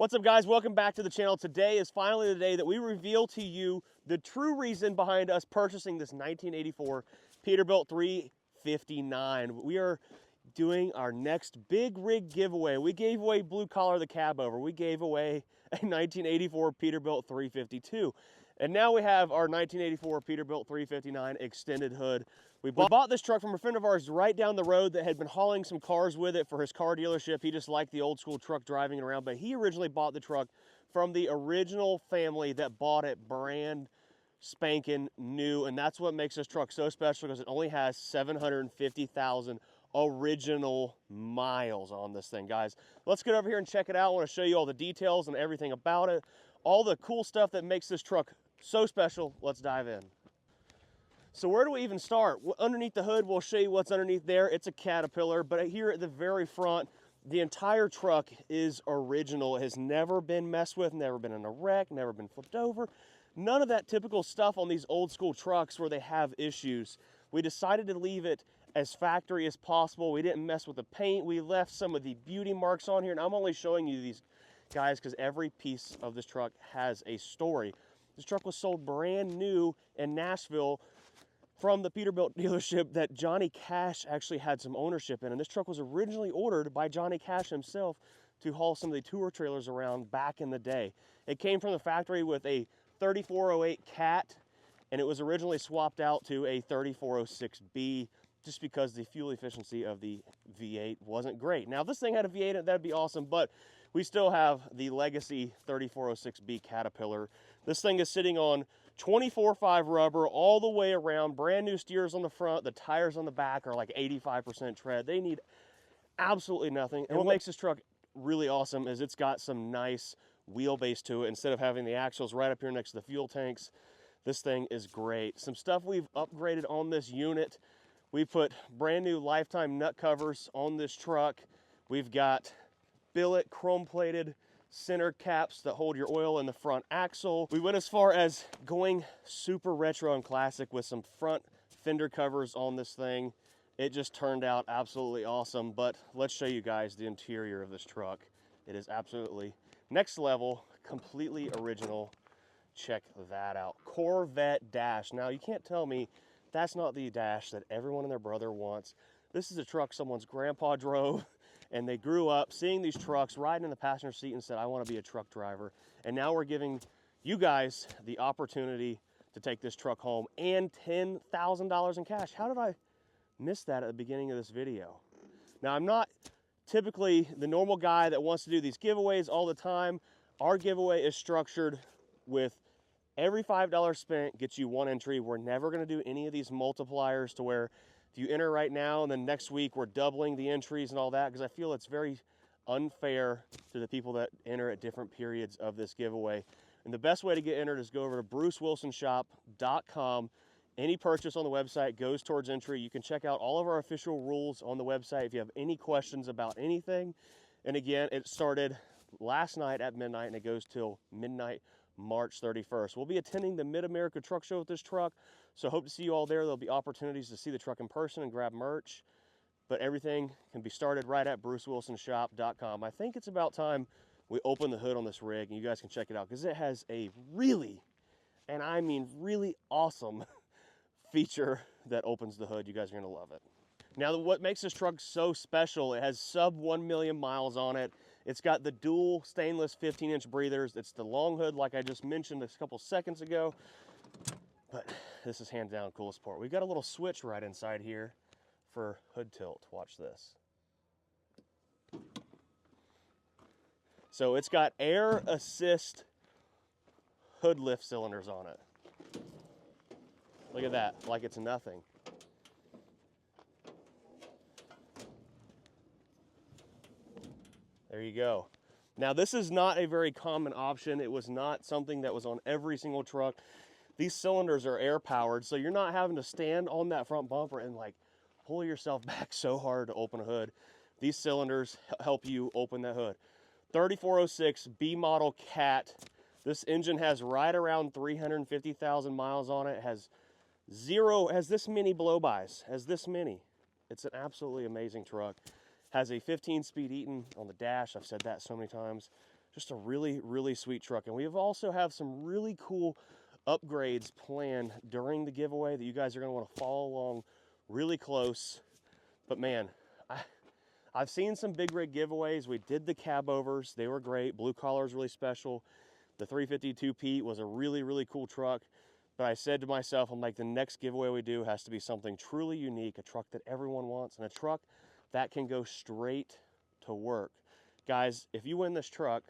What's up, guys? Welcome back to the channel. Today is finally the day that we reveal to you the true reason behind us purchasing this 1984 Peterbilt 359. We are doing our next big rig giveaway. We gave away Blue Collar the cab over. We gave away a 1984 Peterbilt 352. And now we have our 1984 Peterbilt 359 extended hood. We bought this truck from a friend of ours right down the road that had been hauling some cars with it for his car dealership. He just liked the old school truck driving it around, but he originally bought the truck from the original family that bought it brand spanking new. And that's what makes this truck so special, because it only has 750,000 original miles on this thing. Guys, let's get over here and check it out. I want to show you all the details and everything about it, all the cool stuff that makes this truck so special. Let's dive in. So where do we even start? Underneath the hood, we'll show you what's underneath there. It's a Caterpillar, but here at the very front, the entire truck is original. It has never been messed with, never been in a wreck, never been flipped over. None of that typical stuff on these old school trucks where they have issues. We decided to leave it as factory as possible. We didn't mess with the paint. We left some of the beauty marks on here, and I'm only showing you these, guys, because every piece of this truck has a story. This truck was sold brand new in Nashville from the Peterbilt dealership that Johnny Cash actually had some ownership in. And this truck was originally ordered by Johnny Cash himself to haul some of the tour trailers around back in the day. It came from the factory with a 3408 Cat, and it was originally swapped out to a 3406B just because the fuel efficiency of the V8 wasn't great. Now, if this thing had a V8 in it, that'd be awesome, but we still have the legacy 3406B Caterpillar. This thing is sitting on 24/5 rubber all the way around, brand new steers on the front. The tires on the back are like 85% tread. They need absolutely nothing. And what makes this truck really awesome is it's got some nice wheelbase to it. Instead of having the axles right up here next to the fuel tanks, this thing is great. Some stuff we've upgraded on this unit. We put brand new lifetime nut covers on this truck. We've got billet chrome plated center caps that hold your oil in the front axle. We went as far as going super retro and classic with some front fender covers on this thing. It just turned out absolutely awesome. But let's show you guys the interior of this truck. It is absolutely next level, completely original. Check that out. Corvette dash. Now, you can't tell me that's not the dash that everyone and their brother wants. This is a truck someone's grandpa drove, and they grew up seeing these trucks, riding in the passenger seat, and said, I want to be a truck driver. And now we're giving you guys the opportunity to take this truck home and $10,000 in cash. How did I miss that at the beginning of this video? Now, I'm not typically the normal guy that wants to do these giveaways all the time. Our giveaway is structured with every $5 spent gets you one entry. We're never going to do any of these multipliers to where if you enter right now and then next week we're doubling the entries and all that, because I feel it's very unfair to the people that enter at different periods of this giveaway. And the best way to get entered is go over to brucewilsonshop.com. Any purchase on the website goes towards entry. You can check out all of our official rules on the website if you have any questions about anything. And again, it started last night at midnight and it goes till midnight March 31st. We'll be attending the Mid-America Truck Show with this truck, so hope to see you all there. There'll be opportunities to see the truck in person and grab merch, but everything can be started right at brucewilsonshop.com. I think it's about time we open the hood on this rig and you guys can check it out, because it has a really, and I mean really awesome feature that opens the hood. You guys are going to love it. Now, what makes this truck so special, it has sub 1 million miles on it. It's got the dual stainless 15-inch breathers. It's the long hood like I just mentioned a couple seconds ago. But this is hands down coolest part. We've got a little switch right inside here for hood tilt. Watch this. So it's got air assist hood lift cylinders on it. Look at that, like it's nothing. There you go. Now, this is not a very common option. It was not something that was on every single truck. These cylinders are air powered, so you're not having to stand on that front bumper and like pull yourself back so hard to open a hood. These cylinders help you open that hood. 3406 B model Cat. This engine has right around 350,000 miles on it. It has this many blow-bys, has this many. It's an absolutely amazing truck. Has a 15-speed Eaton on the dash. I've said that so many times. Just a really, really sweet truck. And we also have some really cool upgrades planned during the giveaway that you guys are going to want to follow along really close. But man, I've seen some big rig giveaways. We did the cab overs. They were great. Blue collar is really special. The 352 Pete was a really, really cool truck. But I said to myself, I'm like, the next giveaway we do has to be something truly unique, a truck that everyone wants, and a truck that can go straight to work. Guys, if you win this truck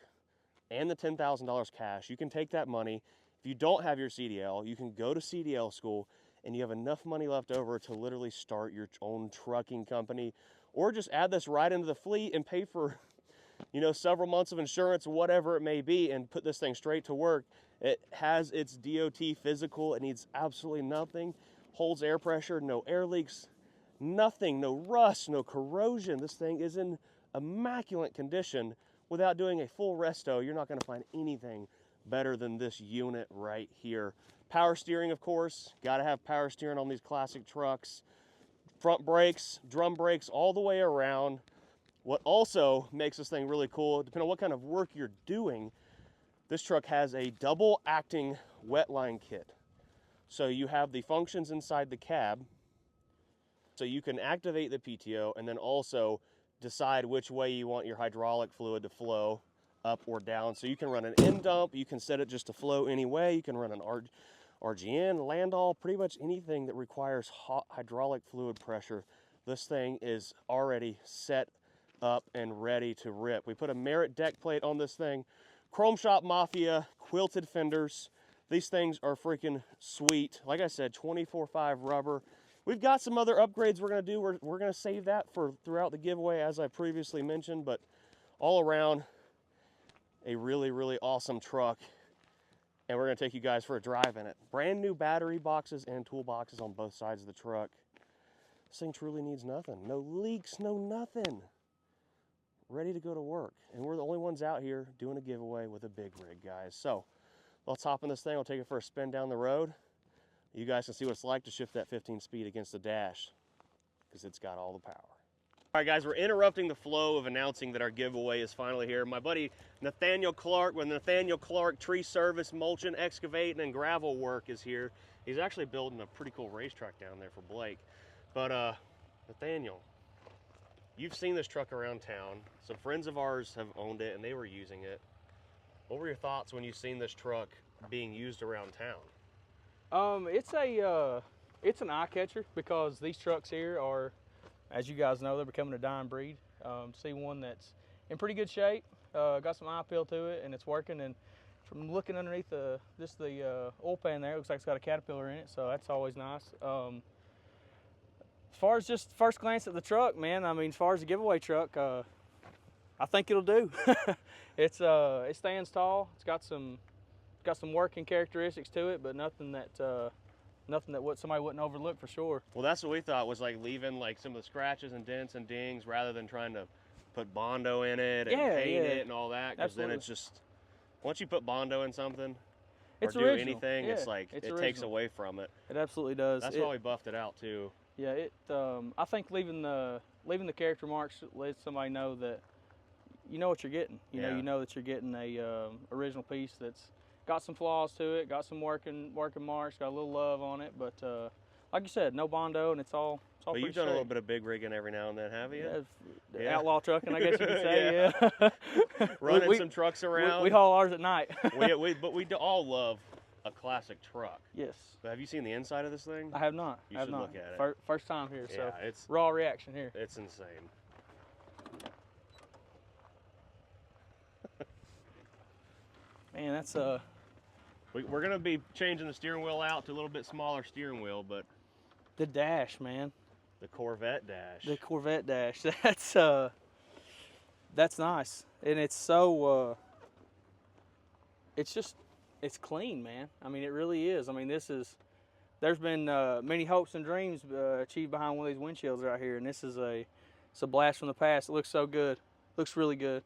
and the $10,000 cash, you can take that money. If you don't have your CDL, you can go to CDL school and you have enough money left over to literally start your own trucking company, or just add this right into the fleet and pay for, you know, several months of insurance, whatever it may be, and put this thing straight to work. It has its DOT physical. It needs absolutely nothing. Holds air pressure, no air leaks, nothing, no rust, no corrosion. This thing is in immaculate condition. Without doing a full resto, you're not going to find anything better than this unit right here. Power steering, of course. Got to have power steering on these classic trucks. Front brakes, drum brakes all the way around. What also makes this thing really cool, depending on what kind of work you're doing, this truck has a double acting wet line kit. So you have the functions inside the cab, so you can activate the PTO and then also decide which way you want your hydraulic fluid to flow, up or down. So you can run an end dump, you can set it just to flow any way, you can run an RGN, Landau, pretty much anything that requires hot hydraulic fluid pressure. This thing is already set up and ready to rip. We put a Merit deck plate on this thing, Chrome Shop Mafia quilted fenders. These things are freaking sweet. Like I said, 24/5 rubber. We've got some other upgrades we're gonna do. We're gonna save that for throughout the giveaway, as I previously mentioned, but all around a really, really awesome truck. And we're gonna take you guys for a drive in it. Brand new battery boxes and toolboxes on both sides of the truck. This thing truly needs nothing. No leaks, no nothing. Ready to go to work. And we're the only ones out here doing a giveaway with a big rig, guys. So let's hop in this thing. I'll take it for a spin down the road. You guys can see what it's like to shift that 15 speed against the dash, because it's got all the power. All right, guys, we're interrupting the flow of announcing that our giveaway is finally here. My buddy Nathaniel Clark with Nathaniel Clark Tree Service, Mulching, Excavating, and Gravel Work is here. He's actually building a pretty cool racetrack down there for Blake. But Nathaniel, you've seen this truck around town. Some friends of ours have owned it and they were using it. What were your thoughts when you seen this truck being used around town? It's an eye catcher, because these trucks here are, as you guys know, they're becoming a dying breed. See one that's in pretty good shape, got some eye appeal to it, and it's working. And from looking underneath the oil pan there, it looks like it's got a Caterpillar in it, so that's always nice. As far as just first glance at the truck, man, I mean, as far as the giveaway truck, I think it'll do. It stands tall. It's got some working characteristics to it, but nothing that somebody wouldn't overlook for sure. Well, that's what we thought, was like leaving like some of the scratches and dents and dings rather than trying to put Bondo in it and paint it and all that. Because then it's just, once you put Bondo in something or do anything, it's like it takes away from it. It absolutely does. That's why we buffed it out too. Yeah, I think leaving the character marks lets somebody know that you know what you're getting. You know that you're getting a original piece that's got some flaws to it, got some working marks, got a little love on it, but like you said, no Bondo, and it's all But pretty you've done straight. a little bit of big rigging every now and then, have you? Yeah. Outlaw trucking, I guess you could say. Yeah. Running some trucks around. We haul ours at night. But we all love a classic truck. Yes. But have you seen the inside of this thing? I have not. You should look at it. First time here, so yeah, it's raw reaction here. It's insane. Man, that's We're gonna be changing the steering wheel out to a little bit smaller steering wheel, but the dash, man. The Corvette dash. The Corvette dash. That's nice, and it's so. It's clean, man. I mean, it really is. I mean, there's been many hopes and dreams achieved behind one of these windshields right here, and it's a blast from the past. It looks so good. Looks really good.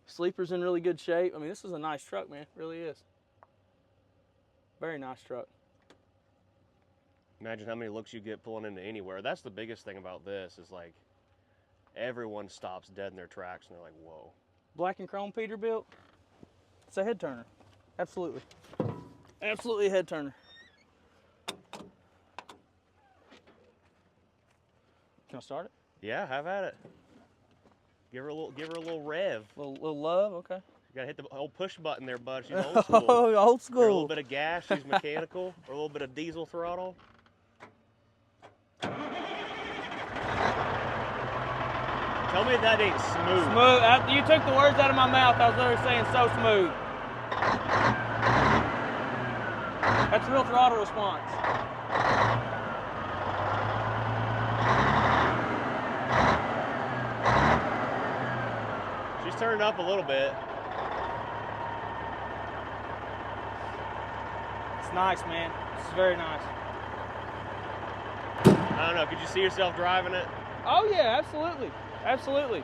Sleeper's in really good shape. I mean, this is a nice truck, man. It really is. Very nice truck. Imagine how many looks you get pulling into anywhere. That's the biggest thing about this, is like everyone stops dead in their tracks and they're like, whoa. Black and chrome Peterbilt. It's a head turner. Absolutely. Absolutely a head turner. Can I start it? Yeah, have at it. Give her a little rev. Little love, okay. You gotta hit the old push button there, bud. She's old school. Oh, old Give her a little school. bit of gas, she's mechanical, or a little bit of diesel throttle. Tell me that ain't smooth. Smooth. You took the words out of my mouth. I was literally saying so smooth. That's real throttle response. She's turned up a little bit. It's nice, man. It's very nice. I don't know, could you see yourself driving it? Oh yeah, absolutely. Absolutely.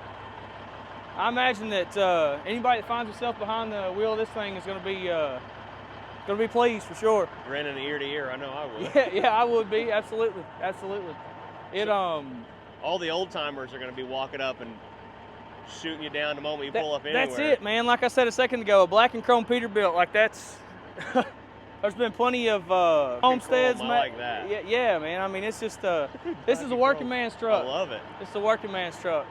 I imagine that anybody that finds himself behind the wheel of this thing is going to be pleased for sure. Grinning ear to ear, I know I would. Yeah, I would be. Absolutely. Absolutely. It all the old timers are going to be walking up and shooting you down the moment you pull up anywhere. That's it, man. Like I said a second ago, a black and chrome Peterbilt, like that's there's been plenty of homesteads. I like that. Yeah, man. I mean, it's just this is a working man's truck. I love it. It's a working man's truck.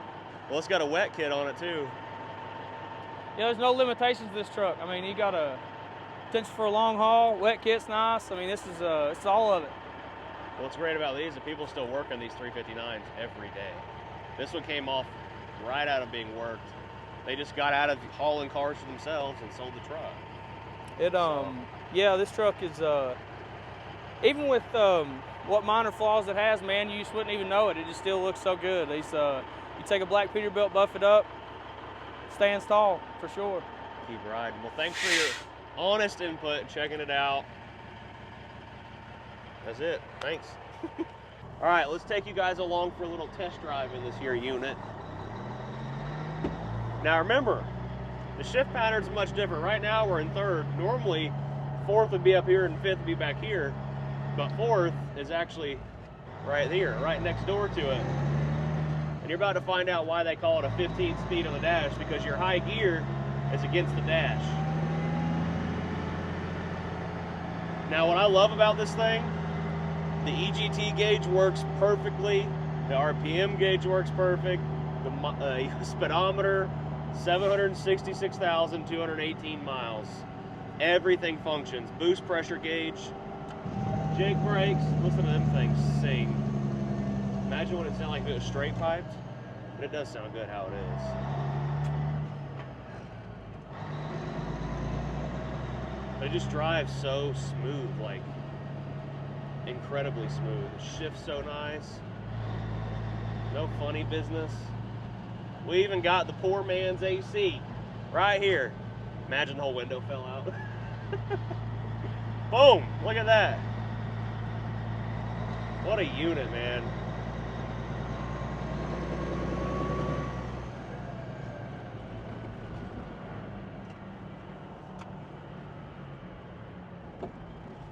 Well, it's got a wet kit on it too. Yeah, there's no limitations to this truck. I mean, you got a potential for a long haul. Wet kit's nice. I mean, this is all of it. What's great about these is people still working these 359s every day. This one came off right out of being worked. They just got out of hauling cars for themselves and sold the truck. Yeah, this truck is even with what minor flaws it has, man, you just wouldn't even know it. It just still looks so good. You take a black Peterbilt, buff it up, stands tall for sure. Keep riding. Well, thanks for your honest input and checking it out. That's it. Thanks. All right, let's take you guys along for a little test drive in this here unit. Now remember, the shift pattern's much different. Right now we're in third. Normally, fourth would be up here and fifth would be back here, but fourth is actually right here, right next door to it. And you're about to find out why they call it a 15 speed on the dash, because your high gear is against the dash. Now what I love about this thing, the EGT gauge works perfectly, the RPM gauge works perfect, the speedometer, 766,218 miles. Everything functions. Boost pressure gauge, Jake brakes, listen to them things sing. Imagine what it sounded like if it was straight piped, but it does sound good how it is. But it just drives so smooth, like incredibly smooth. It shifts so nice. No funny business. We even got the poor man's AC right here. Imagine the whole window fell out. Boom, look at that. What a unit, man.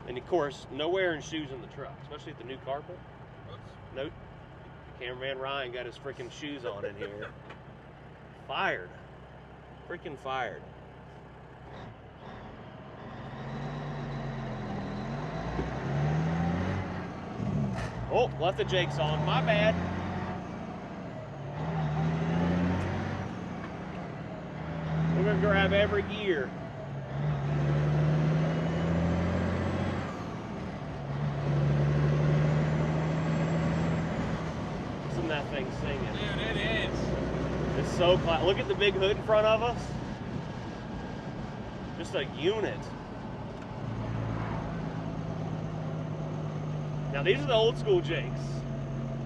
And of course, no wearing shoes in the truck, especially with the new carpet. Nope. Cameraman Ryan got his freaking shoes on in here. Fired. Freaking fired. Oh, left the Jakes on. My bad. We're gonna grab every gear. Listen to that thing singing. Dude, it is. It's so class. Look at the big hood in front of us. Just a unit. Now these are the old school Jakes.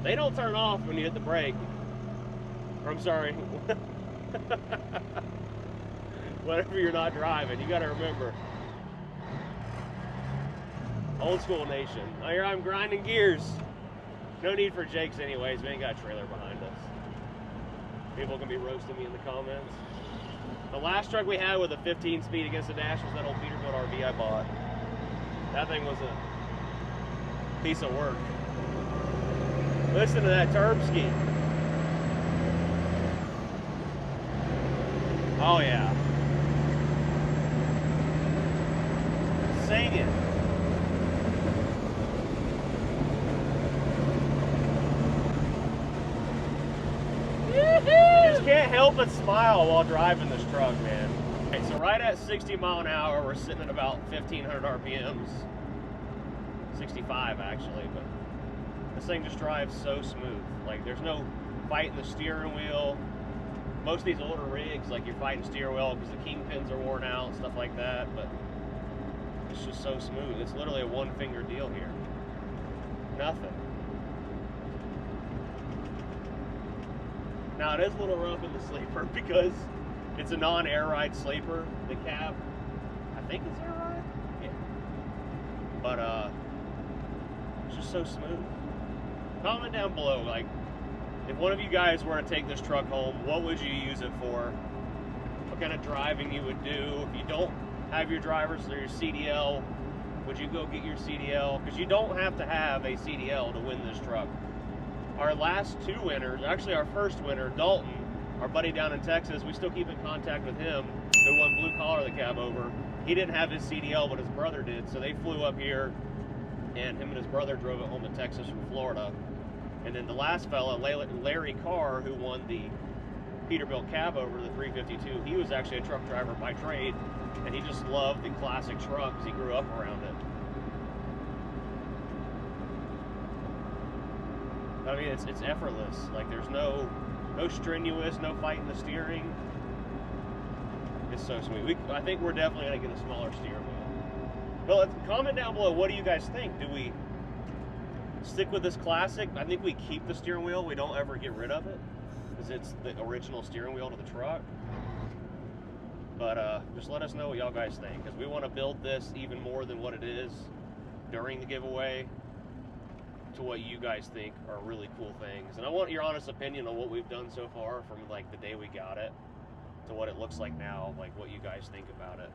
They don't turn off when you hit the brake. Or I'm sorry. Whenever you're not driving, you gotta remember. Old school nation. Oh, here I'm grinding gears. No need for Jakes anyways. We ain't got a trailer behind us. People can be roasting me in the comments. The last truck we had with a 15 speed against the dash was that old Peterbilt RV I bought. That thing was a piece of work. Listen to that turb ski. Oh yeah. Sing it. You just can't help but smile while driving this truck, man. Okay, so right at 60 mile an hour, we're sitting at about 1,500 RPMs. 65 actually, but this thing just drives so smooth. Like there's no fighting the steering wheel. Most of these older rigs, like you're fighting steering wheel because the kingpins are worn out and stuff like that, but it's just so smooth. It's literally a one finger deal here. Nothing. Now it is a little rough in the sleeper because it's a non-air ride sleeper. The cab, I think it's air ride. Yeah. But it's just so smooth. Comment down below, like, if one of you guys were to take this truck home, what would you use it for? What kind of driving you would do? If you don't have your driver's or your CDL, would you go get your CDL? Because you don't have to have a CDL to win this truck. Our last two winners, actually our first winner, Dalton, our buddy down in Texas, we still keep in contact with him, who won Blue Collar the cab over. He didn't have his CDL, but his brother did, so they flew up here, and him and his brother drove it home to Texas from Florida. And then the last fella, Larry Carr, who won the Peterbilt cab over, the 352, he was actually a truck driver by trade, and he just loved the classic truck because he grew up around it. I mean, it's effortless. Like there's no strenuous, no fighting the steering. It's so sweet. I think we're definitely gonna get a smaller steering wheel. But comment down below, what do you guys think? Do we stick with this classic? I think we keep the steering wheel. We don't ever get rid of it because it's the original steering wheel to the truck. But just let us know what y'all guys think, because we want to build this even more than what it is during the giveaway to what you guys think are really cool things. And I want your honest opinion on what we've done so far from like the day we got it to what it looks like now, like what you guys think about it.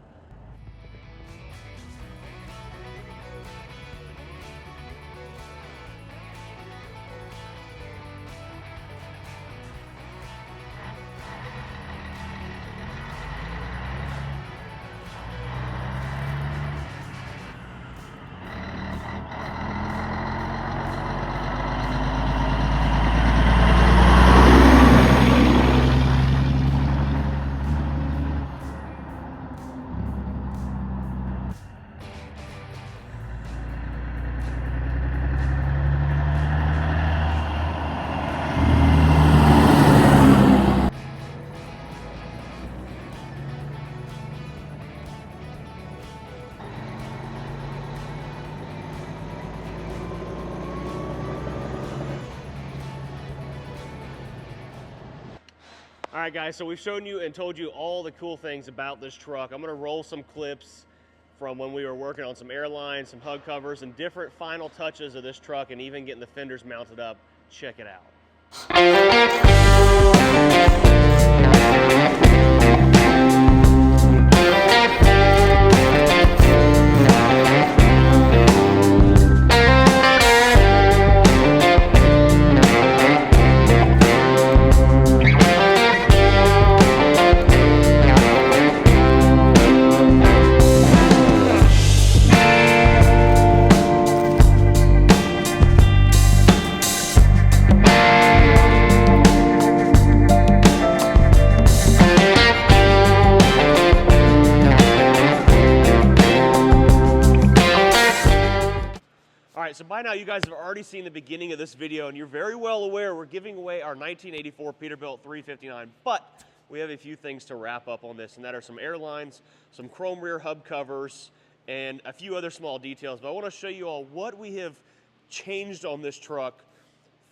All right, guys, so we've shown you and told you all the cool things about this truck. I'm gonna roll some clips from when we were working on some airlines, some hub covers, and different final touches of this truck, and even getting the fenders mounted up. Check it out. So by now you guys have already seen the beginning of this video, and you're very well aware we're giving away our 1984 Peterbilt 359, but we have a few things to wrap up on this, and that are some airlines, some chrome rear hub covers, and a few other small details. But I want to show you all what we have changed on this truck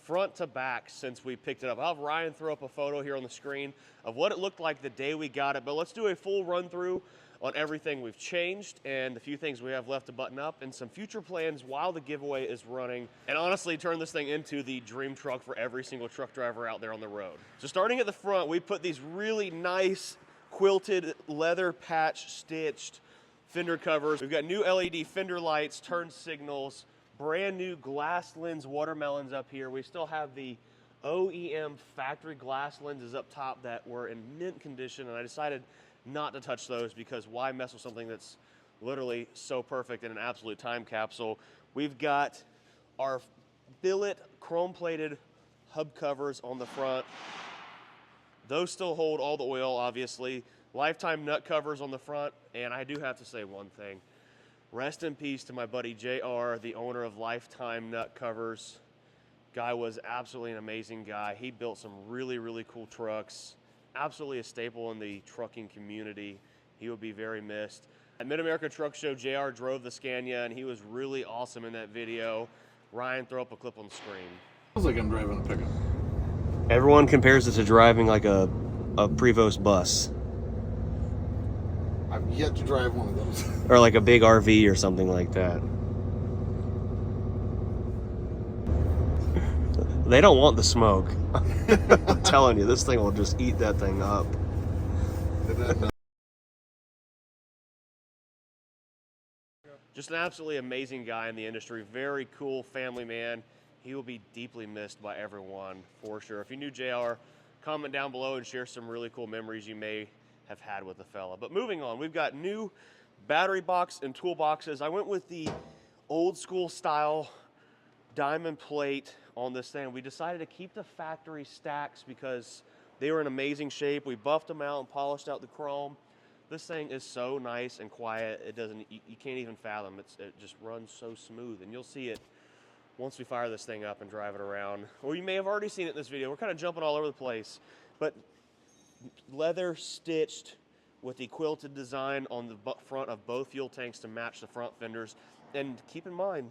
front to back since we picked it up. I'll have Ryan throw up a photo here on the screen of what it looked like the day we got it, but let's do a full run through on everything we've changed and the few things we have left to button up and some future plans while the giveaway is running, and honestly turn this thing into the dream truck for every single truck driver out there on the road. So starting at the front, we put these really nice quilted leather patch stitched fender covers. We've got new LED fender lights, turn signals, brand new glass lens watermelons up here. We still have the OEM factory glass lenses up top that were in mint condition, and I decided not to touch those because why mess with something that's literally so perfect in an absolute time capsule. We've got our billet chrome-plated hub covers on the front. Those still hold all the oil, obviously. Lifetime nut covers on the front, and I do have to say one thing. Rest in peace to my buddy JR, the owner of Lifetime Nut Covers. Guy was absolutely an amazing guy. He built some really, really cool trucks. Absolutely a staple in the trucking community. He would be very missed. At Mid-America Truck Show, JR drove the Scania, and he was really awesome in that video. Ryan, throw up a clip on the screen. Feels like I'm driving a pickup. Everyone compares it to driving like a Prevost bus. I've yet to drive one of those. Or like a big RV or something like that. They don't want the smoke. I'm telling you, this thing will just eat that thing up. Just an absolutely amazing guy in the industry. Very cool family man. He will be deeply missed by everyone, for sure. If you knew JR, comment down below and share some really cool memories you may have had with the fella. But moving on, we've got new battery box and toolboxes. I went with the old school style diamond plate on this thing. We decided to keep the factory stacks because they were in amazing shape. We buffed them out and polished out the chrome. This thing is so nice and quiet. It doesn't, you can't even fathom. It just runs so smooth, and you'll see it once we fire this thing up and drive it around. Or you may have already seen it in this video. We're kind of jumping all over the place, but leather stitched with the quilted design on the front of both fuel tanks to match the front fenders. And keep in mind,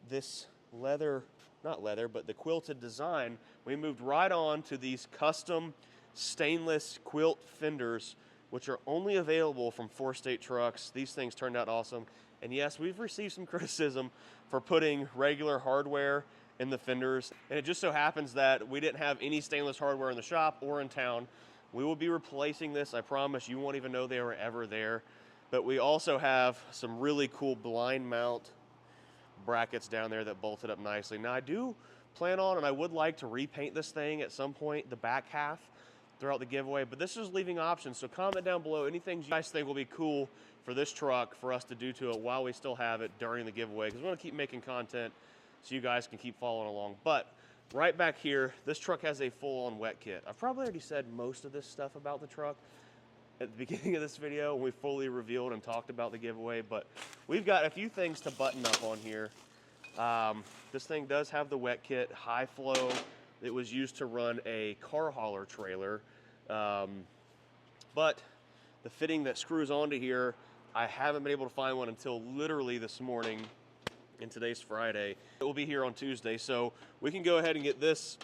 this leather, not leather, but the quilted design, we moved right on to these custom stainless quilt fenders, which are only available from 4-state trucks. These things turned out awesome. And yes, we've received some criticism for putting regular hardware in the fenders. And it just so happens that we didn't have any stainless hardware in the shop or in town. We will be replacing this, I promise. You won't even know they were ever there. But we also have some really cool blind mount brackets down there that bolted up nicely. Now I do plan on, and I would like to repaint this thing at some point, the back half, throughout the giveaway, but this is leaving options. So comment down below any things you guys think will be cool for this truck for us to do to it while we still have it during the giveaway, because we want to keep making content so you guys can keep following along. But right back here, this truck has a full-on wet kit. I've probably already said most of this stuff about the truck at the beginning of this video when we fully revealed and talked about the giveaway, but we've got a few things to button up on here. This thing does have the wet kit, high flow. It was used to run a car hauler trailer, but the fitting that screws onto here, I haven't been able to find one until literally this morning, and today's Friday. It will be here on Tuesday, so we can go ahead and get this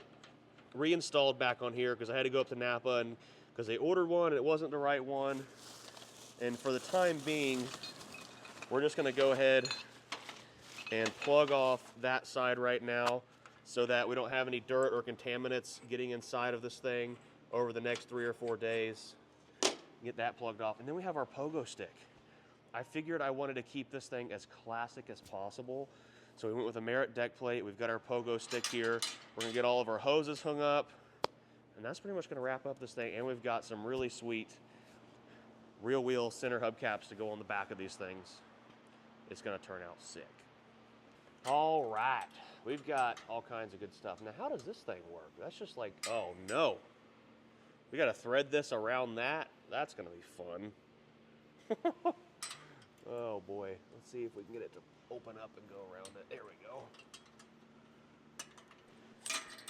reinstalled back on here because I had to go up to Napa and because they ordered one and it wasn't the right one. And for the time being, we're just gonna go ahead and plug off that side right now so that we don't have any dirt or contaminants getting inside of this thing over the next 3 or 4 days. Get that plugged off. And then we have our pogo stick. I figured I wanted to keep this thing as classic as possible. So we went with a Merit deck plate. We've got our pogo stick here. We're gonna get all of our hoses hung up. And that's pretty much gonna wrap up this thing. And we've got some really sweet real wheel center hubcaps to go on the back of these things. It's gonna turn out sick. All right, we've got all kinds of good stuff. Now, how does this thing work? That's just like, oh no. We gotta thread this around that. That's gonna be fun. Oh boy, let's see if we can get it to open up and go around it. There we go.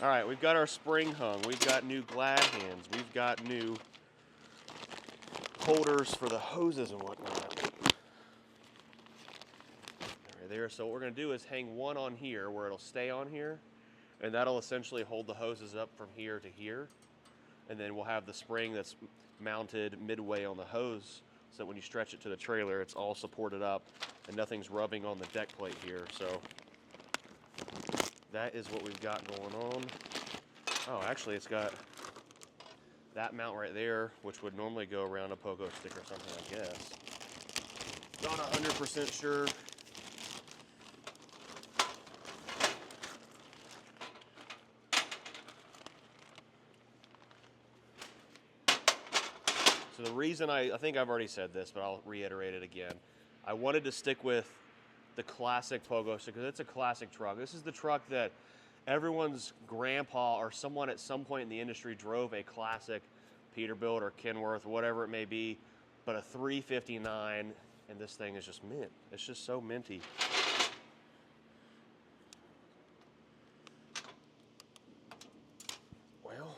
All right, we've got our spring hung. We've got new glad hands. We've got new holders for the hoses and whatnot. There. So what we're going to do is hang one on here where it'll stay on here, and that'll essentially hold the hoses up from here to here. And then we'll have the spring that's mounted midway on the hose so that when you stretch it to the trailer, it's all supported up and nothing's rubbing on the deck plate here. So that is what we've got going on. Oh, actually it's got that mount right there, which would normally go around a pogo stick or something, I guess. Not 100% sure. the reason I think I've already said this, but I'll reiterate it again. I wanted to stick with the classic Pogo stick because it's a classic truck. This is the truck that everyone's grandpa or someone at some point in the industry drove a classic Peterbilt or Kenworth, whatever it may be, but a 359, and this thing is just mint. It's just so minty. Well,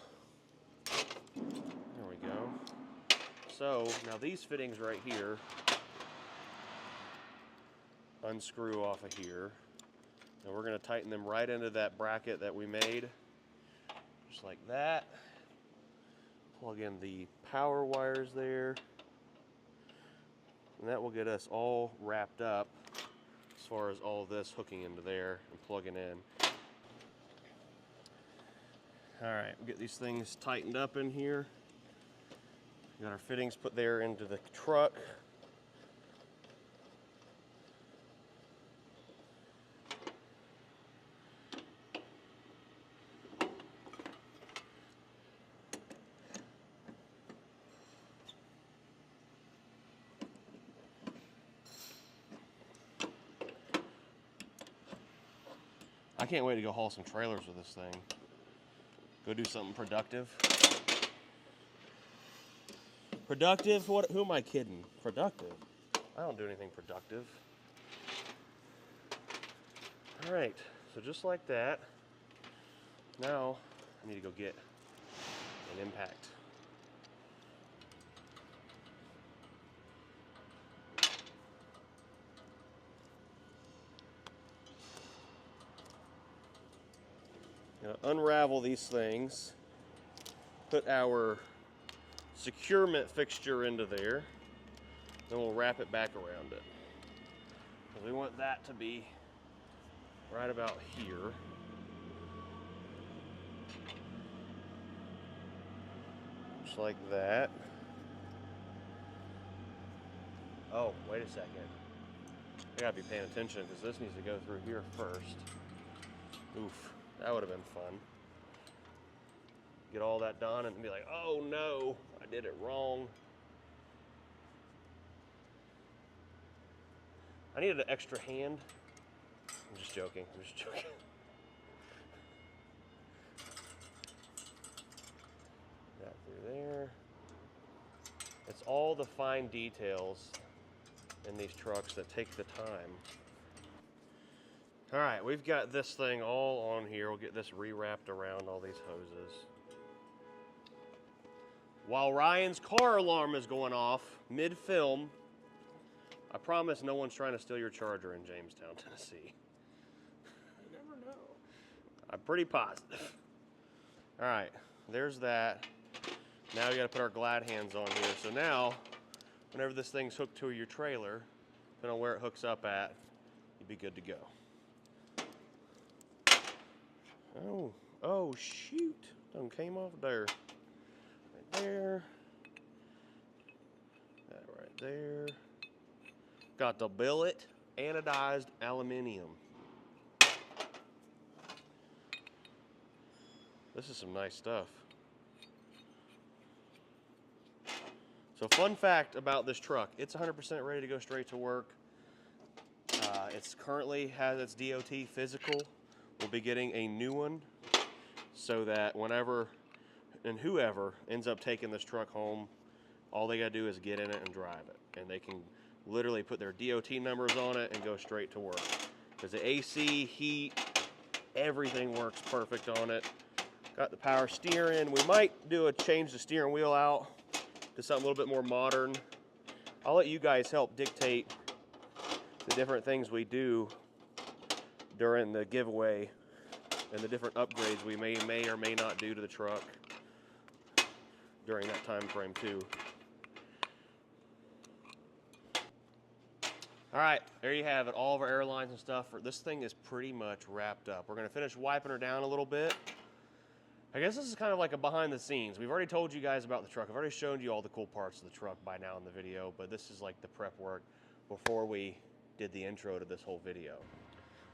there we go. So now these fittings right here unscrew off of here, and we're going to tighten them right into that bracket that we made, just like that. Plug in the power wires there, and that will get us all wrapped up as far as all of this hooking into there and plugging in. All right, we'll get these things tightened up in here. We got our fittings put there into the truck. I can't wait to go haul some trailers with this thing. Go do something productive. Productive? Who am I kidding? Productive? I don't do anything productive. All right, so just like that. Now, I need to go get an impact. Unravel these things, put our securement fixture into there, then we'll wrap it back around it. Because we want that to be right about here. Just like that. Oh, wait a second. I gotta be paying attention because this needs to go through here first. Oof. That would have been fun. Get all that done and be like, oh no, I did it wrong. I needed an extra hand. I'm just joking, I'm just joking. That through there. It's all the fine details in these trucks that take the time. All right, we've got this thing all on here. We'll get this re-wrapped around all these hoses. While Ryan's car alarm is going off mid-film, I promise no one's trying to steal your charger in Jamestown, Tennessee. You never know. I'm pretty positive. All right, there's that. Now we gotta put our glad hands on here. So now, whenever this thing's hooked to your trailer, depending on where it hooks up at, you'd be good to go. Oh shoot, done came off there. Right there. That right there. Got the billet, anodized aluminum. This is some nice stuff. So fun fact about this truck, it's 100% ready to go straight to work. It's currently has its DOT physical. We'll be getting a new one so that whenever and whoever ends up taking this truck home, all they gotta do is get in it and drive it. And they can literally put their DOT numbers on it and go straight to work. Because the AC, heat, everything works perfect on it. Got the power steering. We might change the steering wheel out to something a little bit more modern. I'll let you guys help dictate the different things we do during the giveaway and the different upgrades we may or may not do to the truck during that time frame too. All right, there you have it. All of our airlines and stuff. This thing is pretty much wrapped up. We're gonna finish wiping her down a little bit. I guess this is kind of like a behind the scenes. We've already told you guys about the truck. I've already shown you all the cool parts of the truck by now in the video, but this is like the prep work before we did the intro to this whole video.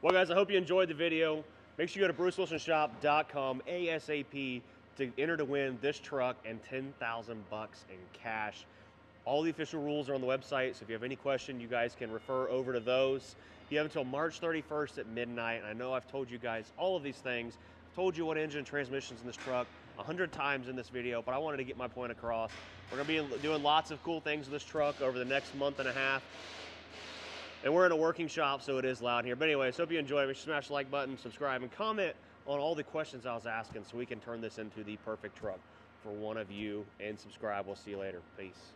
Well guys, I hope you enjoyed the video. Make sure you go to brucewilsonshop.com ASAP to enter to win this truck and $10,000 in cash. All the official rules are on the website, so if you have any question, you guys can refer over to those. You have until March 31st at midnight, and I know I've told you guys all of these things. I've told you what engine and transmission's in this truck 100 times in this video, but I wanted to get my point across. We're gonna be doing lots of cool things with this truck over the next month and a half. And we're in a working shop, so it is loud here. But anyways, hope you enjoy. Make sure to smash the like button, subscribe, and comment on all the questions I was asking so we can turn this into the perfect truck for one of you. And subscribe. We'll see you later. Peace.